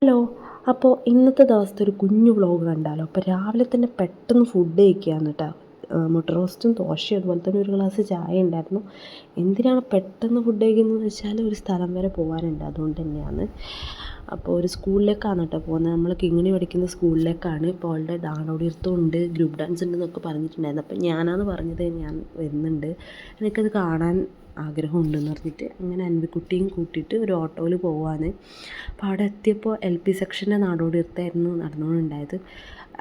Hello. അപ്പോൾ ഇന്നത്തെ ദിവസത്തെ ഒരു കുഞ്ഞു വ്ളോഗ് കണ്ടാലോ? അപ്പോൾ രാവിലെ തന്നെ പെട്ടെന്ന് ഫുഡ് കഴിക്കുകയാണ് കേട്ടോ. മുട്ട റോസ്റ്റും ദോശയും അതുപോലെ തന്നെ ഒരു ഗ്ലാസ് ചായ ഉണ്ടായിരുന്നു. എന്തിനാണ് പെട്ടെന്ന് ഫുഡ് കഴിക്കുന്നതെന്ന് വെച്ചാൽ ഒരു സ്ഥലം വരെ പോകാനുണ്ട്, അതുകൊണ്ട് തന്നെയാണ്. അപ്പോൾ ഒരു സ്കൂളിലേക്കാണ് കേട്ടോ പോകുന്നത്. നമ്മൾ കിങ്ങിണി പഠിക്കുന്ന സ്കൂളിലേക്കാണ്. ഇപ്പോൾ അവളുടെ നാടോടിനൃത്തം ഉണ്ട്, ഗ്രൂപ്പ് ഡാൻസ് ഉണ്ടെന്നൊക്കെ പറഞ്ഞിട്ടുണ്ടായിരുന്നു. അപ്പോൾ ഞാനാണ് പറഞ്ഞത് ഞാൻ വരുന്നുണ്ട്, എനിക്കത് കാണാൻ ആഗ്രഹമുണ്ടെന്ന് പറഞ്ഞിട്ട് അങ്ങനെ അൻവിക്കുട്ടിയും കൂട്ടിയിട്ട് ഒരു ഓട്ടോയിൽ പോവാണ്. അപ്പോൾ അവിടെ എത്തിയപ്പോൾ LP സെക്ഷൻ്റെ നാടോടിനൃത്തമായിരുന്നു നടന്നുകൊണ്ടുണ്ടായത്.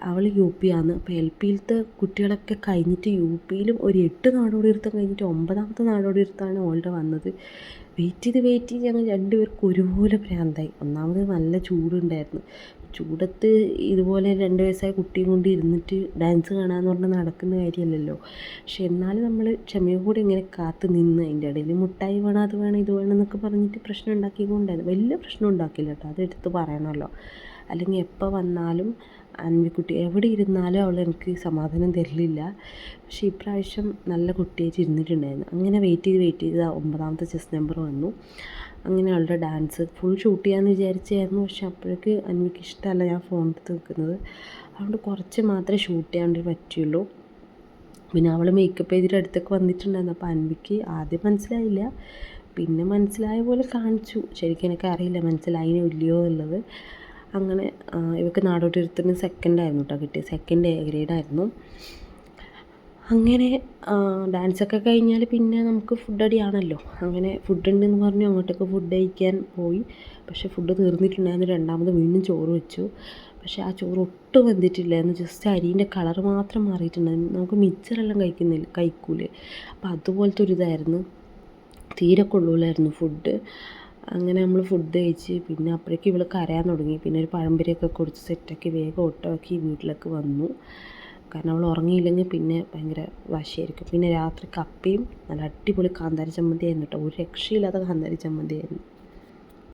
അവൾ UP ആണ്. അപ്പോൾ LPയിലത്തെ കുട്ടികളൊക്കെ കഴിഞ്ഞിട്ട് UPയിലും ഒരു 8 നാടോടിനൃത്തം കഴിഞ്ഞിട്ട് 9ാമത്തെ നാടോടിനൃത്തമാണ് ഓൾടെ വന്നത്. വെയിറ്റ് ചെയ്ത് ഞങ്ങൾ രണ്ടുപേർക്കും ഒരുപോലെ ഭ്രാന്തായി. ഒന്നാമത് നല്ല ചൂടുണ്ടായിരുന്നു. ചൂടത്ത് ഇതുപോലെ 2 വയസ്സായ കുട്ടിയും കൊണ്ട് ഇരുന്നിട്ട് ഡാൻസ് കാണാമെന്ന് പറഞ്ഞാൽ നടക്കുന്ന കാര്യമല്ലല്ലോ. പക്ഷെ എന്നാലും നമ്മൾ ക്ഷമയോടെ ഇങ്ങനെ കാത്ത് നിന്ന് അതിൻ്റെ ഇടയിൽ മുട്ടായി വേണം, അത് വേണം, ഇത് വേണം എന്നൊക്കെ പറഞ്ഞിട്ട് പ്രശ്നം ഉണ്ടാക്കിക്കൊണ്ടായിരുന്നു. വലിയ പ്രശ്നം ഉണ്ടാക്കില്ല കേട്ടോ, അത് എടുത്ത് പറയണമല്ലോ. അല്ലെങ്കിൽ എപ്പോൾ വന്നാലും അൻവിക്കുട്ടി എവിടെ ഇരുന്നാലും അവൾ എനിക്ക് സമാധാനം തരില്ല. പക്ഷേ ഇപ്രാവശ്യം നല്ല കുട്ടിയായിട്ട് ഇരുന്നിട്ടുണ്ടായിരുന്നു. അങ്ങനെ വെയിറ്റ് ചെയ്ത് 9ാമത്തെ ചെസ് നമ്പർ വന്നു. അങ്ങനെ അവളുടെ ഡാൻസ് ഫുൾ ഷൂട്ട് ചെയ്യാമെന്ന് വിചാരിച്ചായിരുന്നു. പക്ഷെ അപ്പോഴേക്ക് അൻവിക്ക് ഇഷ്ടമല്ല ഞാൻ ഫോൺ എടുത്ത് നിൽക്കുന്നത്, അതുകൊണ്ട് കുറച്ച് മാത്രമേ ഷൂട്ട് ചെയ്യാൻ പറ്റുള്ളൂ. പിന്നെ അവൾ മേക്കപ്പ് ചെയ്തിട്ട് അടുത്തൊക്കെ വന്നിട്ടുണ്ടായിരുന്നു. അപ്പോൾ അൻവിക്ക് ആദ്യം മനസ്സിലായില്ല, പിന്നെ മനസ്സിലായ പോലെ കാണിച്ചു. ശരിക്കും എനിക്ക് അറിയില്ല മനസ്സിലായിനോ ഇല്ലയോ എന്നുള്ളത്. അങ്ങനെ ഇവർക്ക് നാടോടിനൃത്തത്തിന് സെക്കൻഡായിരുന്നു കേട്ടോ കിട്ടിയത്, സെക്കൻഡ് A ഗ്രേഡായിരുന്നു. അങ്ങനെ ഡാൻസൊക്കെ കഴിഞ്ഞാൽ പിന്നെ നമുക്ക് ഫുഡ് അടിയാണല്ലോ. അങ്ങനെ ഫുഡ് ഉണ്ടെന്ന് പറഞ്ഞു അങ്ങോട്ടേക്ക് ഫുഡ് കഴിക്കാൻ പോയി. പക്ഷേ ഫുഡ് തീർന്നിട്ടുണ്ടായിരുന്നു. രണ്ടാമത് വീണ്ടും ചോറ് വെച്ചു. പക്ഷേ ആ ചോറ് ഒട്ടും വെന്തിട്ടില്ലായിരുന്നു, ജസ്റ്റ് അരീൻ്റെ കളർ മാത്രം മാറിയിട്ടുണ്ടായിരുന്നു. നമുക്ക് മിക്സറെല്ലാം കഴിക്കൂലേ, അപ്പോൾ അതുപോലത്തെ ഒരു ഇതായിരുന്നു, തീരെ കൊള്ളൂലായിരുന്നു ഫുഡ്. അങ്ങനെ നമ്മൾ ഫുഡ് കഴിച്ച് പിന്നെ അപ്പോഴേക്കും ഇവൾ കരയാൻ തുടങ്ങി. പിന്നെ ഒരു പഴംപൊരിയൊക്കെ കൊടുത്ത് സെറ്റാക്കി വേഗം ഓട്ടോയാക്കി വീട്ടിലേക്ക് വന്നു. കാരണം അവൾ ഉറങ്ങിയില്ലെങ്കിൽ പിന്നെ ഭയങ്കര വാശിയായിരിക്കും. പിന്നെ രാത്രി കപ്പയും നല്ല അടിപൊളി കാന്താരി ചമ്മന്തി ആയിരുന്നു കേട്ടോ, ഒരു രക്ഷയില്ലാത്ത കാന്താരി ചമ്മന്തി ആയിരുന്നു.